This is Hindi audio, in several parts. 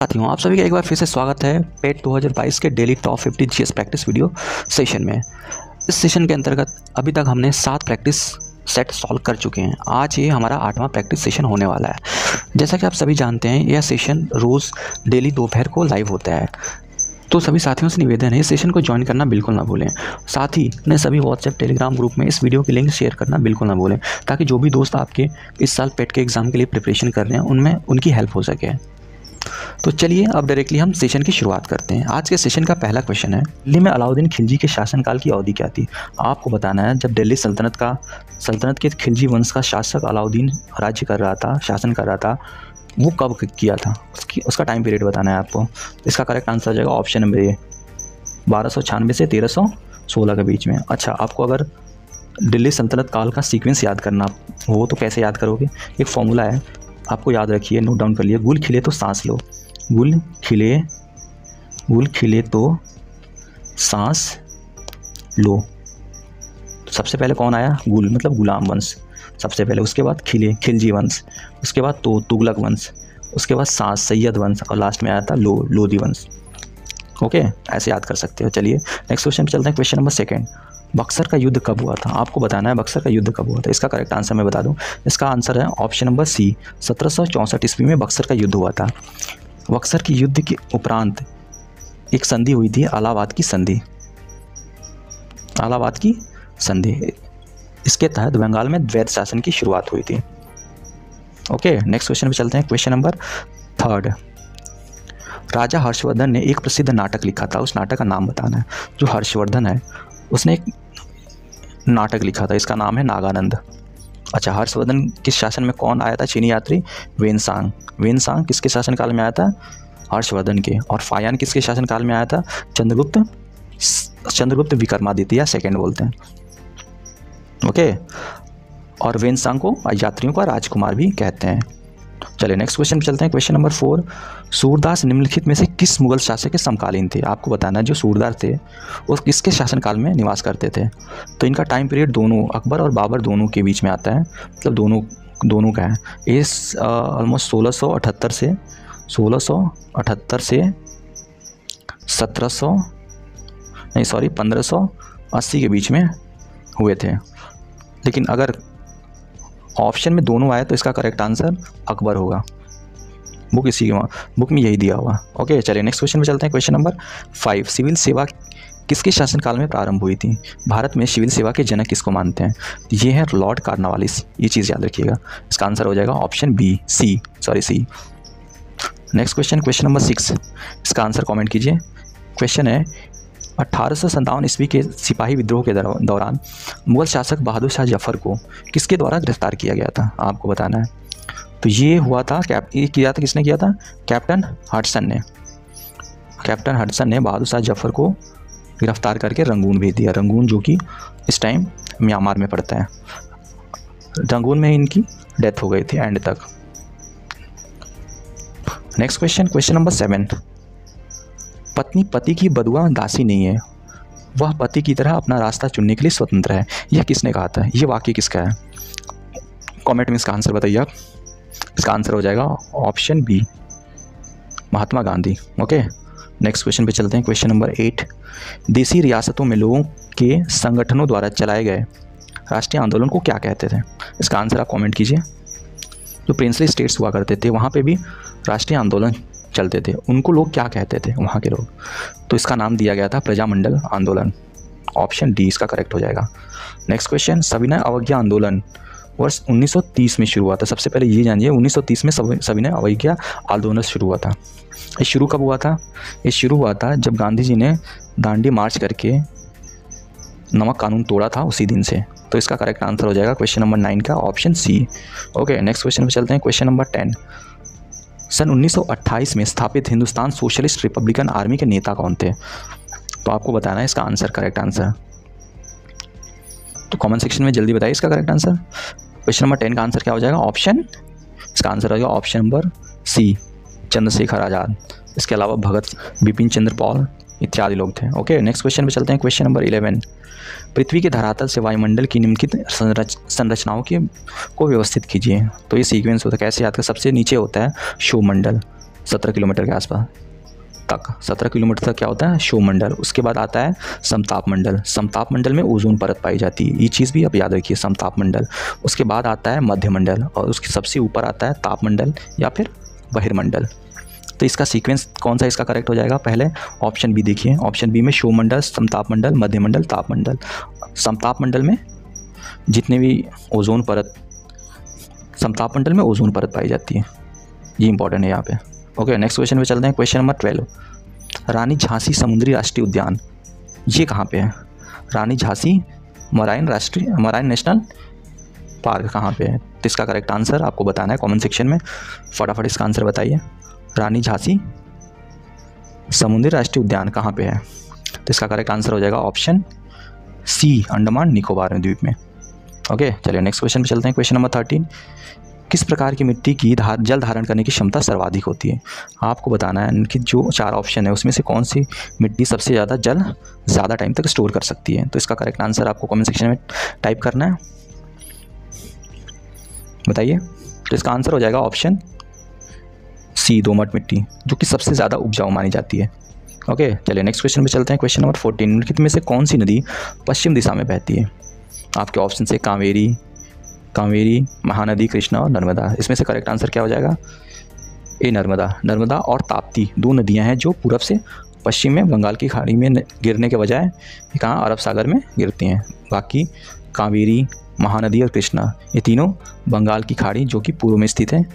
साथियों, आप सभी का एक बार फिर से स्वागत है पेट 2022 के daily top 50 GS practice video session में। इस सेशन के अंतर्गत अभी तक हमने 7 प्रैक्टिस सेट सॉल्व कर चुके हैं। आज ये हमारा 8वां प्रैक्टिस सेशन होने वाला है। जैसा कि आप सभी जानते हैं, यह सेशन रोज़ डेली दोपहर को लाइव होता है, तो सभी साथियों से निवेदन है इस सेशन को ज्वाइन करना बिल्कुल ना भूलें। साथ ही अपने सभी व्हाट्सएप टेलीग्राम ग्रुप में इस वीडियो की लिंक शेयर करना बिल्कुल ना भूलें, ताकि जो भी दोस्त आपके इस साल पेट के एग्ज़ाम के लिए प्रिपरेशन कर रहे हैं उनमें उनकी हेल्प हो सके। तो चलिए अब डायरेक्टली हम सेशन की शुरुआत करते हैं। आज के सेशन का पहला क्वेश्चन है, दिल्ली में अलाउद्दीन खिलजी के शासनकाल की अवधि क्या थी। आपको बताना है जब दिल्ली सल्तनत के खिलजी वंश का शासक अलाउद्दीन राज्य कर रहा था, शासन कर रहा था, वो कब किया था, उसका टाइम पीरियड बताना है आपको। इसका करेक्ट आंसर हो जाएगा ऑप्शन नंबर ए, 1296 से 1316 के बीच में। अच्छा, आपको अगर दिल्ली सल्तनत काल का सीक्वेंस याद करना हो तो कैसे याद करोगे। एक फॉर्मूला है, आपको याद रखिए, नोट डाउन कर लिए। गुल खिले तो सांस लो, गुल खिले तो सांस लो। सबसे पहले कौन आया, गुल मतलब गुलाम वंश सबसे पहले, उसके बाद खिलजी वंश, उसके बाद तो तुगलक वंश, उसके बाद सांस सैयद वंश, और लास्ट में आया था लोधी वंश। ओके, ऐसे याद कर सकते हो। चलिए नेक्स्ट क्वेश्चन पे चलते हैं। क्वेश्चन नंबर 2, बक्सर का युद्ध कब हुआ था। आपको बताना है बक्सर का युद्ध कब हुआ था। इसका करेक्ट आंसर मैं बता दूं, इसका आंसर है ऑप्शन नंबर सी, 1764 ईस्वी में बक्सर का युद्ध हुआ था। बक्सर के युद्ध के उपरांत एक संधि हुई थी, इलाहाबाद की संधि। इसके तहत बंगाल में द्वैत शासन की शुरुआत हुई थी। ओके, नेक्स्ट क्वेश्चन पे चलते हैं। क्वेश्चन नंबर 3, राजा हर्षवर्धन ने एक प्रसिद्ध नाटक लिखा था, उस नाटक का नाम बताना है। जो हर्षवर्धन है उसने एक नाटक लिखा था, इसका नाम है नागानंद। अच्छा, हर्षवर्धन किस शासन में कौन आया था, चीनी यात्री वेनसांग किसके शासनकाल में आया था, हर्षवर्धन के। और फायान किसके शासनकाल में आया था, चंद्रगुप्त विक्रमादित्य या सेकंड बोलते हैं। ओके, और वेनसांग को यात्रियों का राजकुमार भी कहते हैं। चलिए नेक्स्ट क्वेश्चन पे चलते हैं। क्वेश्चन नंबर 4, सूरदास निम्नलिखित में से किस मुगल शासक के समकालीन थे। आपको बताना है जो सूरदास थे वो किसके शासनकाल में निवास करते थे। तो इनका टाइम पीरियड दोनों अकबर और बाबर दोनों के बीच में आता है, मतलब दोनों का है। इस ऑलमोस्ट 1580 से 1580 के बीच में हुए थे। लेकिन अगर ऑप्शन में दोनों आए तो इसका करेक्ट आंसर अकबर होगा। बुक में यही दिया हुआ। ओके, चलिए नेक्स्ट क्वेश्चन में चलते हैं। क्वेश्चन नंबर 5, सिविल सेवा किसके शासनकाल में प्रारंभ हुई थी। भारत में सिविल सेवा के जनक किसको मानते हैं। ये है लॉर्ड कॉर्नवालिस, ये चीज़ याद रखिएगा। इसका आंसर हो जाएगा option C. Next question number 6, इसका आंसर कॉमेंट कीजिए। क्वेश्चन है, 1857 ईस्वी के सिपाही विद्रोह के दौरान मुगल शासक बहादुर शाह जफर को किसके द्वारा गिरफ्तार किया गया था। आपको बताना है। तो ये हुआ था किसने किया था, कैप्टन हडसन ने बहादुर शाह जफर को गिरफ्तार करके रंगून भेज दिया। रंगून जो कि इस टाइम म्यांमार में पड़ता है। रंगून में इनकी डेथ हो गई थी एंड तक। नेक्स्ट क्वेश्चन नंबर 7, पत्नी पति की बदुआ दासी नहीं है, वह पति की तरह अपना रास्ता चुनने के लिए स्वतंत्र है। यह किसने कहा था, यह वाक्य किसका है। कमेंट में इसका आंसर बताइए आप। इसका आंसर हो जाएगा option B, Mahatma Gandhi. Okay, next question पे चलते हैं। क्वेश्चन नंबर 8, देसी रियासतों में लोगों के संगठनों द्वारा चलाए गए राष्ट्रीय आंदोलन को क्या कहते थे। इसका आंसर आप कॉमेंट कीजिए। जो प्रिंसली स्टेट्स हुआ करते थे वहाँ पे भी राष्ट्रीय आंदोलन चलते थे, उनको लोग क्या कहते थे वहाँ के लोग। तो इसका नाम दिया गया था प्रजामंडल आंदोलन। ऑप्शन डी इसका करेक्ट हो जाएगा। नेक्स्ट क्वेश्चन, सविनय अवज्ञा आंदोलन वर्ष 1930 में शुरू हुआ था। सबसे पहले ये जानिए 1930 में सविनय अवज्ञा आंदोलन शुरू हुआ था। ये शुरू कब हुआ था, ये शुरू हुआ था जब गांधी जी ने दांडी मार्च करके नमक कानून तोड़ा था, उसी दिन से। तो इसका करेक्ट आंसर हो जाएगा क्वेश्चन नंबर 9 का option C. Okay, next question पे चलते हैं। क्वेश्चन नंबर 10, सन 1928 में स्थापित हिंदुस्तान सोशलिस्ट रिपब्लिकन आर्मी के नेता कौन थे। तो आपको बताना है इसका आंसर, करेक्ट आंसर। तो कमेंट सेक्शन में जल्दी बताइए इसका करेक्ट आंसर। क्वेश्चन नंबर 10 का आंसर क्या हो जाएगा, ऑप्शन, इसका आंसर हो जाएगा option number C, Chandrashekhar Azad. इसके अलावा भगत बिपिन चंद्र पाल इत्यादि लोग थे। ओके, नेक्स्ट क्वेश्चन पे चलते हैं। क्वेश्चन नंबर 11, पृथ्वी के धरातल से वायुमंडल की निम्नलिखित संरचनाओं को व्यवस्थित कीजिए। तो ये सीक्वेंस होता है, कैसे याद कर, सबसे नीचे होता है क्षोभमंडल, 17 किलोमीटर के आसपास तक। 17 किलोमीटर तक क्या होता है, क्षोभमंडल। उसके बाद आता है समताप मंडल। समताप मंडल में ओजोन परत पाई जाती है, ये चीज़ भी आप याद रखिए, समताप मंडल। उसके बाद आता है मध्यमंडल और उसके सबसे ऊपर आता है तापमंडल या फिर बहिर्मंडल। तो इसका सीक्वेंस कौन सा इसका करेक्ट हो जाएगा, पहले ऑप्शन बी देखिए। ऑप्शन बी में क्षोभमंडल, समताप मंडल, मध्यमंडल, तापमंडल। समताप मंडल में जितने भी ओजोन परत, समताप मंडल में ओजोन परत पाई जाती है, ये इंपॉर्टेंट है यहाँ पे। ओके, नेक्स्ट क्वेश्चन पे चलते हैं। क्वेश्चन नंबर 12, रानी झांसी समुद्री राष्ट्रीय उद्यान ये कहाँ पे है? रानी झांसी मराइन नेशनल पार्क कहाँ पे है? तो इसका करेक्ट आंसर आपको बताना है कमेंट सेक्शन में, फटाफट इसका आंसर बताइए। रानी झांसी समुद्री राष्ट्रीय उद्यान कहाँ पे है? तो इसका करेक्ट आंसर हो जाएगा ऑप्शन सी, अंडमान निकोबार द्वीप में। ओके, चलिए नेक्स्ट क्वेश्चन पे चलते हैं। क्वेश्चन नंबर 13, किस प्रकार की मिट्टी की जल धारण करने की क्षमता सर्वाधिक होती है? आपको बताना है कि जो 4 ऑप्शन है उसमें से कौन सी मिट्टी सबसे ज़्यादा जल ज़्यादा टाइम तक स्टोर कर सकती है। तो इसका करेक्ट आंसर आपको कमेंट सेक्शन में टाइप करना है, बताइए। तो इसका आंसर हो जाएगा ऑप्शन सी, दोमट मिट्टी, जो कि सबसे ज़्यादा उपजाऊ मानी जाती है। ओके, चलिए नेक्स्ट क्वेश्चन पे चलते हैं। क्वेश्चन नंबर 14, निम्नलिखित में से कौन सी नदी पश्चिम दिशा में बहती है? आपके ऑप्शन से कावेरी, महानदी, कृष्णा और नर्मदा। इसमें से करेक्ट आंसर क्या हो जाएगा? ए, नर्मदा और ताप्ती 2 नदियां हैं जो पूरब से पश्चिम में बंगाल की खाड़ी में गिरने के बजाय कहाँ, अरब सागर में गिरती हैं। बाकी कावेरी, महानदी और कृष्णा ये तीनों बंगाल की खाड़ी जो कि पूर्व में स्थित है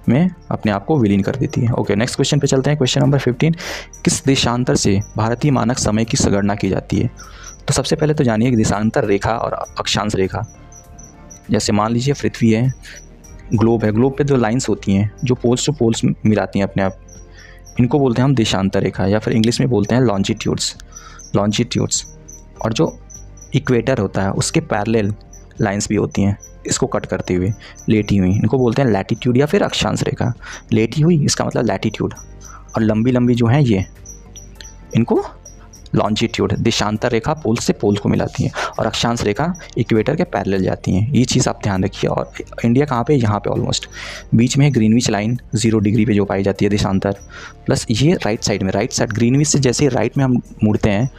में अपने आप को विलीन कर देती है। ओके, नेक्स्ट क्वेश्चन पे चलते हैं। क्वेश्चन नंबर 15, किस देशांतर से भारतीय मानक समय की गणना की जाती है? तो सबसे पहले तो जानिए कि देशांतर रेखा और अक्षांश रेखा। जैसे मान लीजिए पृथ्वी है, ग्लोब है, ग्लोब पे जो लाइंस होती हैं जो पोल्स टू पोल्स मिलाती हैं अपने आप, इनको बोलते हैं हम देशांतर रेखा, या फिर इंग्लिश में बोलते हैं लॉन्जिट्यूड्स। और जो इक्वेटर होता है उसके पैरेलल लाइंस भी होती हैं इसको कट करते हुए, लेटी हुई, इनको बोलते हैं लैटिट्यूड या फिर अक्षांश रेखा। लेटी हुई इसका मतलब लैटिट्यूड, और लंबी लंबी जो हैं ये, इनको लॉन्जिट्यूड, देशांतर रेखा पोल्स से पोल्स को मिलाती है, और अक्षांश रेखा इक्वेटर के पैरेलल जाती हैं। ये चीज़ आप ध्यान रखिए। और इंडिया कहाँ पे? यहाँ पे ऑलमोस्ट बीच में है ग्रीनविच लाइन 0 डिग्री पे जो पाई जाती है देशांतर, प्लस ये राइट साइड ग्रीनविच से जैसे राइट में हम मुड़ते हैं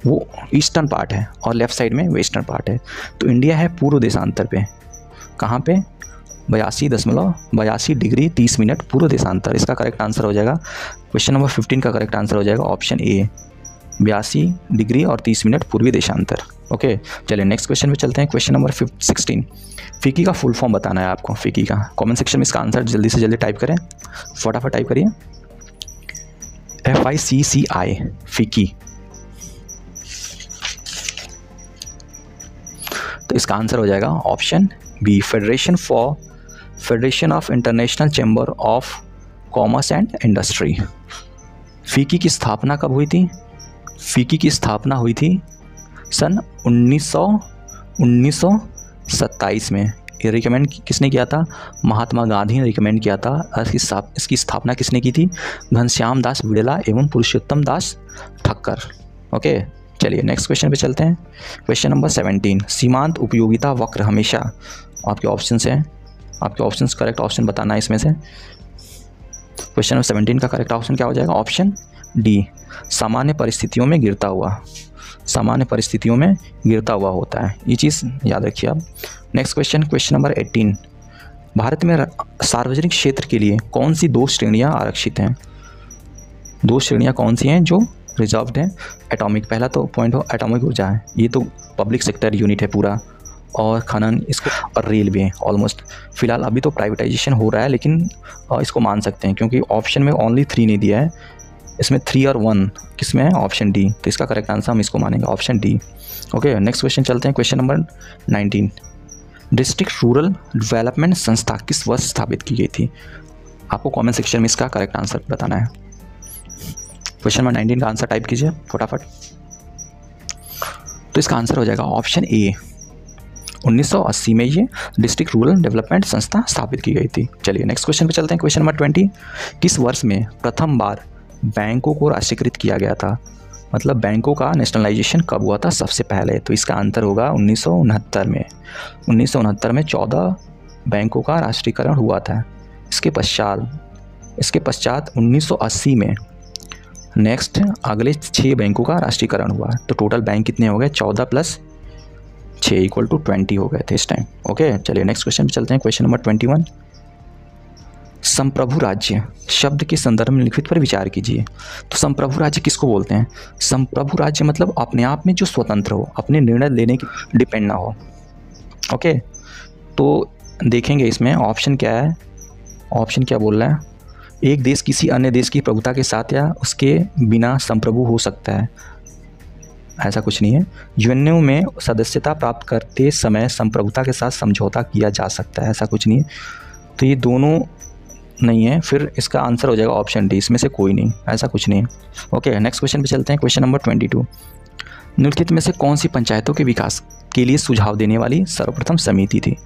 वो ईस्टर्न पार्ट है और लेफ़्ट साइड में वेस्टर्न पार्ट है। तो इंडिया है पूर्व देशांतर पे, कहाँ पे? 82.82 डिग्री 30 मिनट पूर्व देशांतर। इसका करेक्ट आंसर हो जाएगा, क्वेश्चन नंबर 15 का करेक्ट आंसर हो जाएगा ऑप्शन ए, 82 डिग्री और 30 मिनट पूर्वी देशांतर। ओके, चलिए नेक्स्ट क्वेश्चन पे चलते हैं। क्वेश्चन नंबर 16, फीकी का फुल फॉर्म बताना है आपको। फीकी का कमेंट सेक्शन में इसका आंसर जल्दी से जल्दी टाइप करें, फटाफट टाइप करिए, FICCI, फीकी। तो इसका आंसर हो जाएगा option B, Federation of International Chamber of Commerce and Industry. FICCI की स्थापना कब हुई थी? फीकी की स्थापना हुई थी सन 1927 में। ये रिकमेंड किसने किया था? महात्मा गांधी ने रिकमेंड किया था। इसकी स्थापना किसने की थी? घनश्याम दास बिड़ला एवं पुरुषोत्तम दास ठक्कर। ओके, चलिए नेक्स्ट क्वेश्चन पे चलते हैं। क्वेश्चन नंबर 17, सीमांत उपयोगिता वक्र हमेशा, आपके ऑप्शन हैं, आपके ऑप्शन करेक्ट ऑप्शन बताना है इसमें से। क्वेश्चन नंबर 17 का करेक्ट ऑप्शन क्या हो जाएगा? ऑप्शन डी, सामान्य परिस्थितियों में गिरता हुआ होता है। ये चीज़ याद रखिए आप। नेक्स्ट क्वेश्चन नंबर 18, भारत में सार्वजनिक क्षेत्र के लिए कौन सी 2 श्रेणियाँ आरक्षित हैं? 2 श्रेणियाँ कौन सी हैं जो रिजर्व्ड है? एटॉमिक, पहला तो पॉइंट हो एटॉमिक ऊर्जा है, ये तो पब्लिक सेक्टर यूनिट है पूरा, और खनन इसको, और रेलवे ऑलमोस्ट। फिलहाल अभी तो प्राइवेटाइजेशन हो रहा है, लेकिन इसको मान सकते हैं क्योंकि ऑप्शन में ओनली 3 नहीं दिया है, इसमें 3 और 1 किस में है? Option D. तो इसका करेक्ट आंसर हम इसको मानेंगे, option D. Okay, next question चलते हैं। Question number 19, district rural development संस्था किस वर्ष स्थापित की गई थी? आपको कमेंट सेक्शन में इसका करेक्ट आंसर बताना है। क्वेश्चन नंबर 19 का आंसर टाइप कीजिए फटाफट। तो इसका आंसर हो जाएगा ऑप्शन ए, 1980 में ये डिस्ट्रिक्ट रूरल डेवलपमेंट संस्था स्थापित की गई थी। चलिए नेक्स्ट क्वेश्चन पे चलते हैं। क्वेश्चन नंबर 20, किस वर्ष में प्रथम बार बैंकों को राष्ट्रीयकृत किया गया था? मतलब बैंकों का नेशनलाइजेशन कब हुआ था सबसे पहले? तो इसका आंसर होगा 1969 में। 1969 में 14 बैंकों का राष्ट्रीयकरण हुआ था। इसके पश्चात इसके पश्चात 1980 में नेक्स्ट अगले 6 बैंकों का राष्ट्रीयकरण हुआ। तो टोटल बैंक कितने हो गए? 14 + 6 = 20 हो गए थे इस टाइम। ओके, चलिए नेक्स्ट क्वेश्चन पे चलते हैं। क्वेश्चन नंबर 21, संप्रभु राज्य शब्द के संदर्भ में लिखित पर विचार कीजिए। तो संप्रभु राज्य किसको बोलते हैं? संप्रभु राज्य मतलब अपने आप में जो स्वतंत्र हो, अपने निर्णय लेने की डिपेंड ना हो। ओके, तो देखेंगे इसमें ऑप्शन क्या है। ऑप्शन क्या बोल रहा है? एक देश किसी अन्य देश की प्रभुता के साथ या उसके बिना संप्रभु हो सकता है, ऐसा कुछ नहीं है। यूएनओ में सदस्यता प्राप्त करते समय संप्रभुता के साथ समझौता किया जा सकता है, ऐसा कुछ नहीं है। तो ये दोनों नहीं है, फिर इसका आंसर हो जाएगा ऑप्शन डी, इसमें से कोई नहीं, ऐसा कुछ नहीं है। ओके, नेक्स्ट क्वेश्चन पे चलते हैं। क्वेश्चन नंबर 22, निम्नलिखित में से कौन सी पंचायतों के विकास के लिए सुझाव देने वाली सर्वप्रथम समिति थी?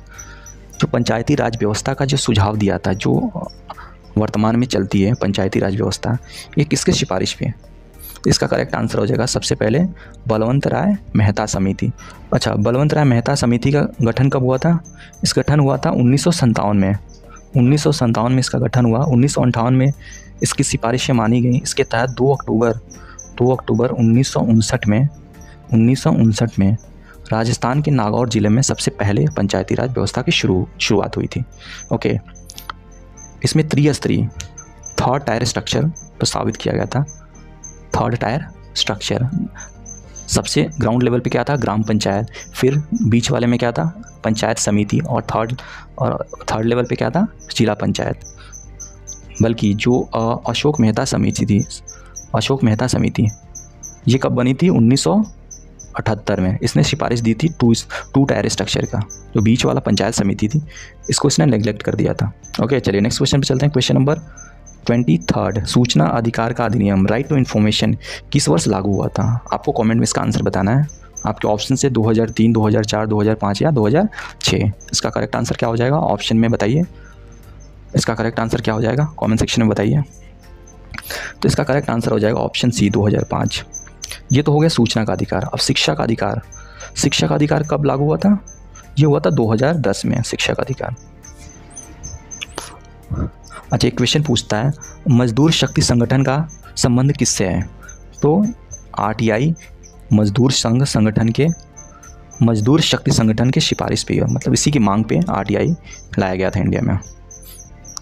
जो पंचायती राज व्यवस्था का जो सुझाव दिया था, जो वर्तमान में चलती है पंचायती राज व्यवस्था, ये किसके सिफारिश पे? इसका करेक्ट आंसर हो जाएगा सबसे पहले बलवंत राय मेहता समिति। अच्छा, बलवंत राय मेहता समिति का गठन कब हुआ था? इस गठन हुआ था 1957 में। 1957 में इसका गठन हुआ। 1958 में इसकी सिफारिशें मानी गई। इसके तहत 2 अक्टूबर 1959 में राजस्थान के नागौर जिले में सबसे पहले पंचायती राज व्यवस्था की शुरुआत हुई थी। ओके, इसमें त्रिस्तरीय 3rd टायर स्ट्रक्चर प्रस्तावित किया गया था। 3rd टायर स्ट्रक्चर, सबसे ग्राउंड लेवल पे क्या था? ग्राम पंचायत, फिर बीच वाले में क्या था? पंचायत समिति, और थर्ड लेवल पे क्या था? जिला पंचायत। बल्कि जो अशोक मेहता समिति थी, अशोक मेहता समिति ये कब बनी थी? 1978 में। इसने सिफारिश दी थी 2 टायर स्ट्रक्चर का। जो बीच वाला पंचायत समिति थी, इसको इसने नेग्लेक्ट कर दिया था। ओके, चलिए नेक्स्ट क्वेश्चन पे चलते हैं। क्वेश्चन नंबर 23, सूचना अधिकार का अधिनियम राइट टू इन्फॉर्मेशन किस वर्ष लागू हुआ था? आपको कमेंट में इसका आंसर बताना है। आपके ऑप्शन से 2003, 2004, 2005 या 2006। इसका करेक्ट आंसर क्या हो जाएगा? ऑप्शन में बताइए, इसका करेक्ट आंसर क्या हो जाएगा? कमेंट सेक्शन में बताइए। तो इसका करेक्ट आंसर हो जाएगा ऑप्शन सी, 2005। ये तो हो गया सूचना का अधिकार। अब शिक्षा का अधिकार, शिक्षा का अधिकार कब लागू हुआ था? ये हुआ था 2010 में शिक्षा का अधिकार। अच्छा, एक क्वेश्चन पूछता है, मजदूर शक्ति संगठन का संबंध किससे है? तो आरटीआई मजदूर शक्ति संगठन के सिफारिश पे, मतलब इसी की मांग पे आरटीआई लाया गया था इंडिया में।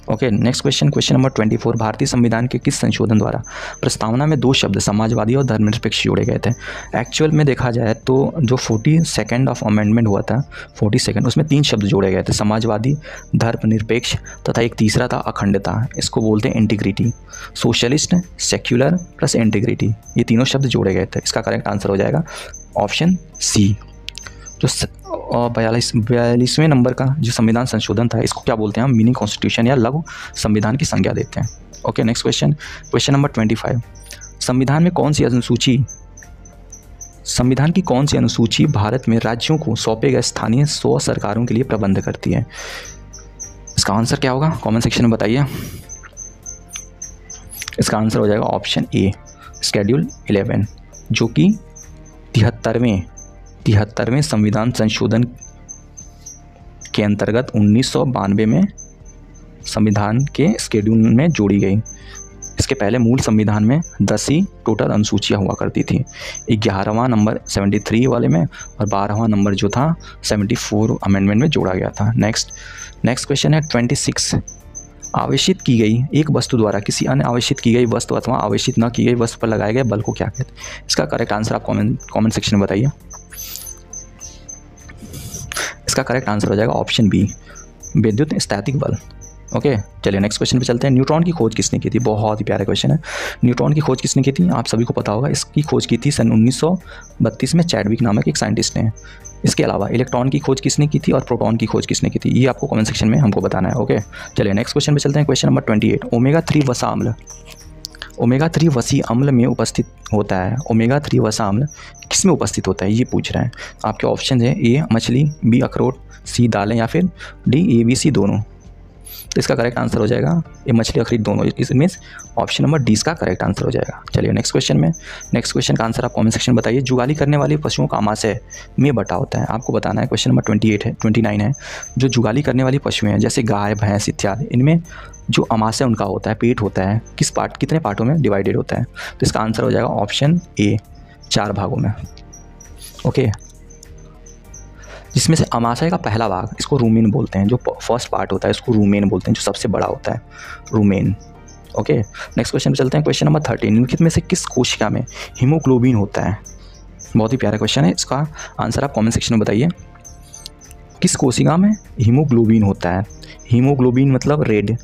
Okay, next question. Question number 24, भारतीय संविधान के किस संशोधन द्वारा प्रस्तावना में 2 शब्द समाजवादी और धर्मनिरपेक्ष जोड़े गए थे? एक्चुअल में देखा जाए तो जो 42nd ऑफ अमेंडमेंट हुआ था, 42, उसमें 3 शब्द जोड़े गए थे, समाजवादी, धर्मनिरपेक्ष तथा एक तीसरा था अखंडता। इसको बोलते हैं integrity. Socialist, secular plus integrity, ये तीनों शब्द जोड़े गए थे। इसका करेक्ट आंसर हो जाएगा ऑप्शन सी। जो 42वें नंबर का जो संविधान संशोधन था, इसको क्या बोलते हैं हम? मिनी कॉन्स्टिट्यूशन या लघु संविधान की संज्ञा देते हैं। Okay, next question. Question number 25, संविधान की कौन सी अनुसूची भारत में राज्यों को सौंपे गए स्थानीय स्व सरकारों के लिए प्रबंध करती है? इसका आंसर क्या होगा? कमेंट सेक्शन में बताइए। इसका आंसर हो जाएगा ऑप्शन ए, शेड्यूल 11, जो कि 73वें संविधान संशोधन के अंतर्गत 1992 में संविधान के शेड्यूल में जोड़ी गई। इसके पहले मूल संविधान में 10 ही टोटल अनुसूचियाँ हुआ करती थी। 11वां नंबर 73 वाले में और 12वां नंबर जो था 74 अमेंडमेंट में जोड़ा गया था। नेक्स्ट क्वेश्चन है 26, आवेशित की गई एक वस्तु द्वारा किसी अन्य आवेशित की गई वस्तु अथवा आवेशित न की गई वस्तु पर लगाए गए बल को क्या कहते हैं? इसका करेक्ट आंसर आप कमेंट सेक्शन में बताइए। इसका करेक्ट आंसर हो जाएगा ऑप्शन बी, विद्युत स्थैतिक बल। ओके, चलिए नेक्स्ट क्वेश्चन पे चलते हैं। न्यूट्रॉन की खोज किसने की थी? बहुत ही प्यारा क्वेश्चन है। न्यूट्रॉन की खोज किसने की थी? आप सभी को पता होगा। इसकी खोज की थी सन 1932 में चैडविक नामक एक साइंटिस्ट ने। इसके अलावा इलेक्ट्रॉन की खोज किसने की थी और प्रोटॉन की खोज किसने की थी? ये आपको कमेंट सेक्शन में हमको बताना है। ओके, चलिए नेक्स्ट क्वेश्चन पे चलते हैं। क्वेश्चन नंबर 28, ओमेगा 3 वसी अम्ल में उपस्थित होता है। ओमेगा 3 वसा अम्ल किस में उपस्थित होता है, ये पूछ रहे हैं। आपके ऑप्शन है ए मछली, बी अखरोट, सी दालें या फिर डी ABC दोनों। तो इसका करेक्ट आंसर हो जाएगा ये मछली और खरीद दोनों, इसमें ऑप्शन नंबर डी इसका करेक्ट आंसर हो जाएगा। चलिए नेक्स्ट क्वेश्चन का आंसर आप कमेंट सेक्शन में बताइए। जुगाली करने वाले पशुओं का आमाशय में बटा होता है, आपको बताना है। क्वेश्चन नंबर 29 है। जो जुगाली करने वाली पशु हैं जैसे गाय, भैंस इत्यादि, इनमें जो आमाशय उनका होता है, पेट होता है, कितने पार्टों में डिवाइडेड होता है? तो इसका आंसर हो जाएगा ऑप्शन ए, 4 भागों में। ओके, जिसमें से आमाशय का पहला भाग, इसको रूमेन बोलते हैं, जो फर्स्ट पार्ट होता है इसको रूमेन बोलते हैं, जो सबसे बड़ा होता है रूमेन। ओके, नेक्स्ट क्वेश्चन पे चलते हैं। क्वेश्चन नंबर 13, निम्नलिखित में से किस कोशिका में हीमोग्लोबिन होता है? बहुत ही प्यारा क्वेश्चन है, इसका आंसर आप कमेंट सेक्शन में बताइए। किस कोशिका में हीमोग्लोबिन होता है? हीमोग्लोबिन मतलब रेड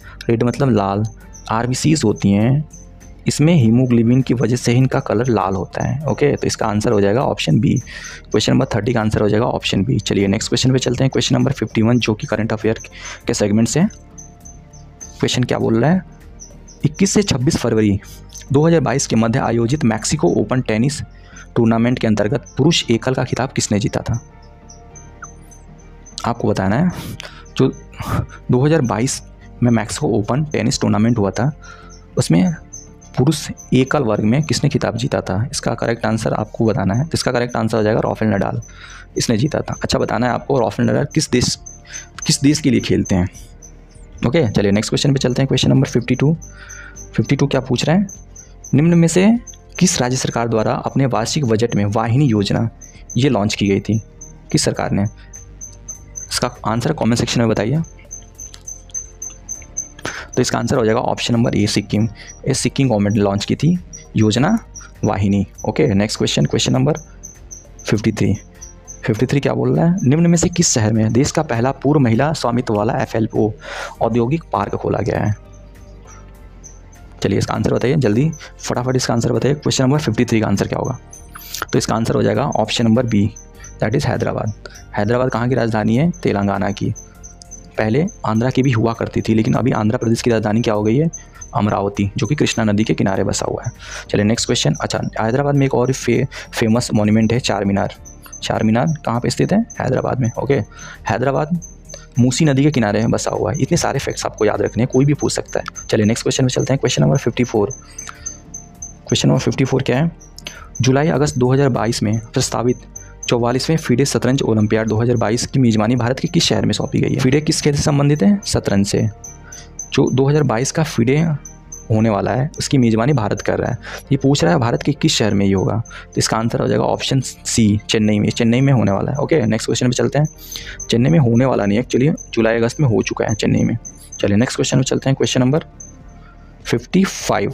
मतलब लाल, आरबीसीज होती हैं, इसमें हीमोग्लोबिन की वजह से ही इनका कलर लाल होता है। ओके, तो इसका आंसर हो जाएगा ऑप्शन बी। क्वेश्चन नंबर 30 का आंसर हो जाएगा ऑप्शन बी। चलिए नेक्स्ट क्वेश्चन पे चलते हैं। क्वेश्चन नंबर 51 जो कि करंट अफेयर के सेगमेंट से क्वेश्चन क्या बोल रहा है? 21 से 26 फरवरी 2022 के मध्य आयोजित मैक्सिको ओपन टेनिस टूर्नामेंट के अंतर्गत पुरुष एकल का खिताब किसने जीता था? आपको बताना है। जो 2022 में मैक्सिको ओपन टेनिस टूर्नामेंट हुआ था, उसमें पुरुष एकल वर्ग में किसने खिताब जीता था? इसका करेक्ट आंसर आपको बताना है। तो इसका करेक्ट आंसर हो जाएगा राफेल नडाल, इसने जीता था। अच्छा, बताना है आपको राफेल नडाल किस देश के लिए खेलते हैं। ओके, चलिए नेक्स्ट क्वेश्चन पे चलते हैं। क्वेश्चन नंबर 52 क्या पूछ रहे हैं? निम्न में से किस राज्य सरकार द्वारा अपने वार्षिक बजट में वाहिनी योजना ये लॉन्च की गई थी? किस सरकार ने? इसका आंसर कमेंट सेक्शन में बताइए। तो इसका आंसर हो जाएगा option number A, Sikkim. Sikkim government ने लॉन्च की थी योजना वाहिनी। ओके, नेक्स्ट क्वेश्चन नंबर 53 क्या बोल रहा है? निम्न में से किस शहर में देश का पहला पूर्ण महिला स्वामित्व वाला FLO औद्योगिक पार्क खोला गया है? चलिए इसका आंसर बताइए जल्दी, फटाफट इसका आंसर बताइए। क्वेश्चन नंबर 53 का आंसर क्या होगा? तो इसका आंसर हो जाएगा option number B, that is Hyderabad. Hyderabad कहाँ की राजधानी है? तेलंगाना की। पहले आंध्रा की भी हुआ करती थी, लेकिन अभी आंध्र प्रदेश की राजधानी क्या हो गई है? अमरावती, जो कि कृष्णा नदी के किनारे बसा हुआ है। चलिए नेक्स्ट क्वेश्चन। अच्छा, हैदराबाद में एक और फेमस मॉन्यूमेंट है चार मीनार। चार मीनार कहाँ पे स्थित है? हैदराबाद में। ओके, हैदराबाद मूसी नदी के किनारे बसा हुआ है। इतने सारे फैक्ट्स आपको याद रखने हैं, कोई भी पूछ सकता है। चलिए नेक्स्ट क्वेश्चन में चलते हैं। क्वेश्चन नंबर 54 क्या है? जुलाई अगस्त 2022 में प्रस्तावित 44वें फीडे शतरंज ओलंपियाड 2022 की मेजबानी भारत के किस शहर में सौंपी गई है? फीडे किस खेल से संबंधित है? शतरंज से। जो 2022 का फीडे होने वाला है उसकी मेजबानी भारत कर रहा है। ये पूछ रहा है भारत के किस शहर में ये होगा? तो इसका आंसर हो जाएगा ऑप्शन सी, चेन्नई में होने वाला है। ओके, नेक्स्ट क्वेश्चन पे चलते हैं। चेन्नई में होने वाला नहीं, एक्चुअली जुलाई अगस्त में हो चुका है चेन्नई में। चलिए नेक्स्ट क्वेश्चन में चलते हैं। क्वेश्चन नंबर 55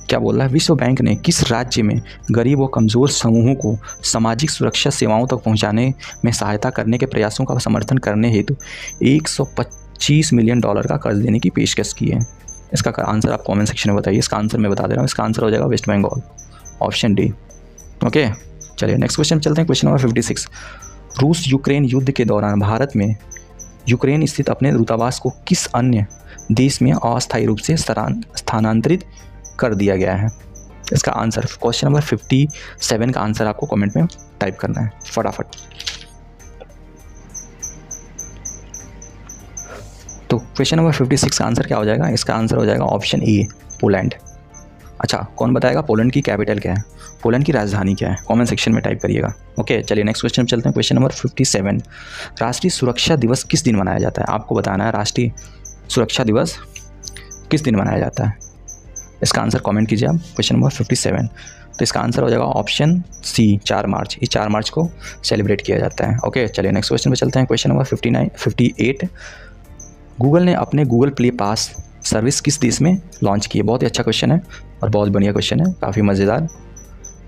क्या बोल रहा है? विश्व बैंक ने किस राज्य में गरीब व कमज़ोर समूहों को सामाजिक सुरक्षा सेवाओं तक पहुंचाने में सहायता करने के प्रयासों का समर्थन करने हेतु $125 मिलियन का कर्ज देने की पेशकश की है? इसका आंसर आप कमेंट सेक्शन में बताइए। इसका आंसर मैं बता दे रहा हूँ, इसका आंसर हो जाएगा West Bengal, option D. Okay, चलिए नेक्स्ट क्वेश्चन चलते हैं। क्वेश्चन नंबर 56 रूस यूक्रेन युद्ध के दौरान भारत में यूक्रेन स्थित अपने दूतावास को किस अन्य देश में अस्थायी रूप से स्थानांतरित कर दिया गया है? इसका आंसर क्वेश्चन नंबर 57 का आंसर आपको कमेंट में टाइप करना है फटाफट। तो क्वेश्चन नंबर 56 का आंसर क्या हो जाएगा? इसका आंसर हो जाएगा ऑप्शन ए, पोलैंड। अच्छा, कौन बताएगा पोलैंड की कैपिटल क्या है? पोलैंड की राजधानी क्या है? कमेंट सेक्शन में टाइप करिएगा। ओके, चलिए नेक्स्ट क्वेश्चन चलते हैं। क्वेश्चन नंबर 57 राष्ट्रीय सुरक्षा दिवस किस दिन मनाया जाता है? आपको बताना है राष्ट्रीय सुरक्षा दिवस किस दिन मनाया जाता है। इसका आंसर कमेंट कीजिए आप। क्वेश्चन नंबर 57, तो इसका आंसर हो जाएगा ऑप्शन सी, 4 मार्च। इस 4 मार्च को सेलिब्रेट किया जाता है। ओके, चलिए नेक्स्ट क्वेश्चन पे चलते हैं। क्वेश्चन नंबर 58 गूगल ने अपने गूगल प्ले पास सर्विस किस देश में लॉन्च की है? बहुत ही अच्छा क्वेश्चन है और बहुत बढ़िया क्वेश्चन है, काफ़ी मज़ेदार।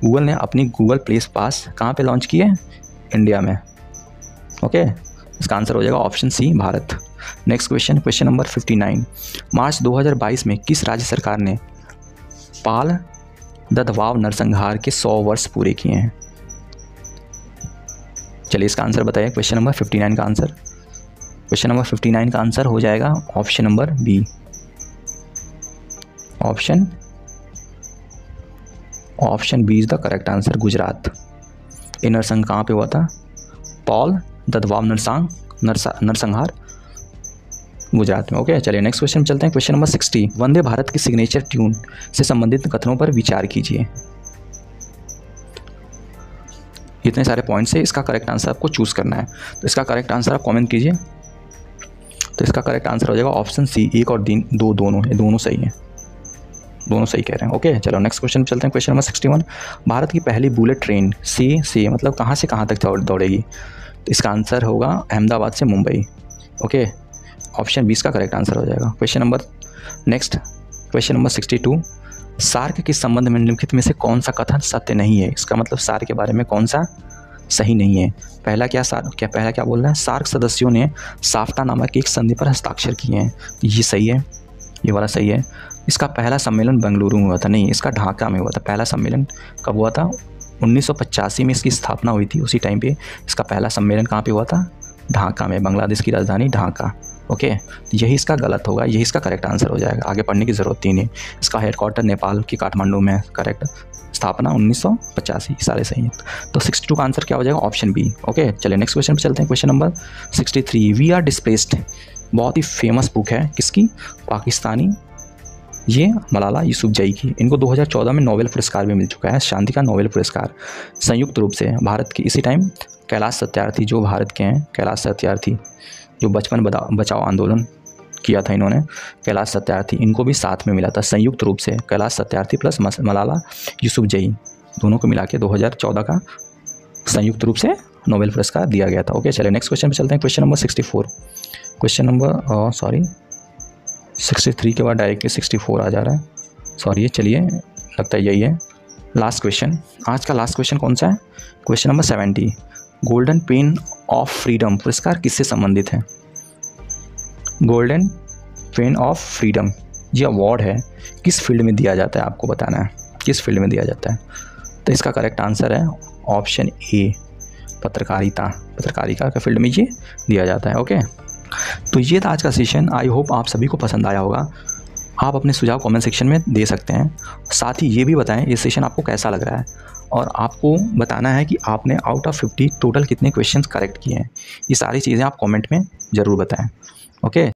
गूगल ने अपनी गूगल प्ले पास कहाँ पे लॉन्च की है? इंडिया में। ओके, इसका आंसर हो जाएगा option C, Bharat. Next question number 59 March 2022 में किस राज्य सरकार ने पाल ददवाव नरसंहार के 100 वर्ष पूरे किए हैं? चलिए इसका आंसर बताइए। क्वेश्चन नंबर 59 का आंसर हो जाएगा option number B, option B is the correct answer, Gujarat. ये नरसंहार कहाँ पे हुआ था? पाल ददवाव नरसंहार गुजरात में। ओके, चलिए नेक्स्ट क्वेश्चन चलते हैं। क्वेश्चन नंबर 60, वंदे भारत की सिग्नेचर ट्यून से संबंधित कथनों पर विचार कीजिए। इतने सारे पॉइंट्स है, इसका करेक्ट आंसर आपको चूज़ करना है। तो इसका करेक्ट आंसर आप कमेंट कीजिए। तो इसका करेक्ट आंसर हो जाएगा ऑप्शन सी, 1 और 2 दोनों है, दोनों सही हैं, दोनों सही कह रहे हैं। ओके, चलो नेक्स्ट क्वेश्चन चलते हैं। क्वेश्चन नंबर 61, भारत की पहली बुलेट ट्रेन से मतलब कहाँ से कहाँ तक दौड़ेगी? तो इसका आंसर होगा अहमदाबाद से मुंबई। ओके, ऑप्शन 20 का करेक्ट आंसर हो जाएगा। क्वेश्चन नंबर 62, सार्क के संबंध में निम्नलिखित में से कौन सा कथन सत्य नहीं है? इसका मतलब सार्क के बारे में कौन सा सही नहीं है? पहला क्या बोल रहा है? सार्क सदस्यों ने साफ्टा नामक एक संधि पर हस्ताक्षर किए हैं, तो ये सही है, ये वाला सही है। इसका पहला सम्मेलन बेंगलुरु में हुआ था, नहीं, इसका ढाका में हुआ था। पहला सम्मेलन कब हुआ था? 1985 में इसकी स्थापना हुई थी, उसी टाइम पे इसका पहला सम्मेलन कहाँ पे हुआ था? ढाका में, बांग्लादेश की राजधानी ढाका। ओके, यही इसका गलत होगा, यही इसका करेक्ट आंसर हो जाएगा, आगे पढ़ने की ज़रूरत ही नहीं। इसका हेडक्वार्टर नेपाल की काठमांडू में, करेक्ट, स्थापना 1985, सारे सही हैं। तो 62 का आंसर क्या हो जाएगा? Option B. ओके, चलिए नेक्स्ट क्वेश्चन पे चलते हैं। Question number 63, we are displaced बहुत ही फेमस बुक है, किसकी? पाकिस्तानी, ये मलाला यूसुफजई की। इनको 2014 में नोबेल पुरस्कार भी मिल चुका है, शांति का नोबेल पुरस्कार, संयुक्त रूप से भारत की। इसी टाइम कैलाश सत्यार्थी जो भारत के हैं, कैलाश सत्यार्थी जो बचपन बचाओ आंदोलन किया था इन्होंने, कैलाश सत्यार्थी, इनको भी साथ में मिला था संयुक्त रूप से। कैलाश सत्यार्थी प्लस मलाला यूसुफजई दोनों को मिला के 2014 का संयुक्त रूप से नोबेल पुरस्कार दिया गया था। ओके, चलिए नेक्स्ट क्वेश्चन पे चलते हैं। क्वेश्चन नंबर 64, क्वेश्चन नंबर 63 के बाद डायरेक्टली 64 आ जा रहा है, सॉरी, चलिए लगता है यही है लास्ट क्वेश्चन। आज का लास्ट क्वेश्चन कौन सा है? Question number 70, golden pain of freedom पुरस्कार किससे संबंधित है? गोल्डन पेन ऑफ फ्रीडम ये अवार्ड है, किस फील्ड में दिया जाता है? आपको बताना है किस फील्ड में दिया जाता है। तो इसका करेक्ट आंसर है ऑप्शन ए, पत्रकारिता के फील्ड में ये दिया जाता है। ओके, तो ये था आज का सेशन। आई होप आप सभी को पसंद आया होगा। आप अपने सुझाव कमेंट सेक्शन में दे सकते हैं। साथ ही ये भी बताएं ये सेशन आपको कैसा लग रहा है, और आपको बताना है कि आपने आउट ऑफ 50 टोटल कितने क्वेश्चंस करेक्ट किए हैं। ये सारी चीज़ें आप कमेंट में ज़रूर बताएं। ओके।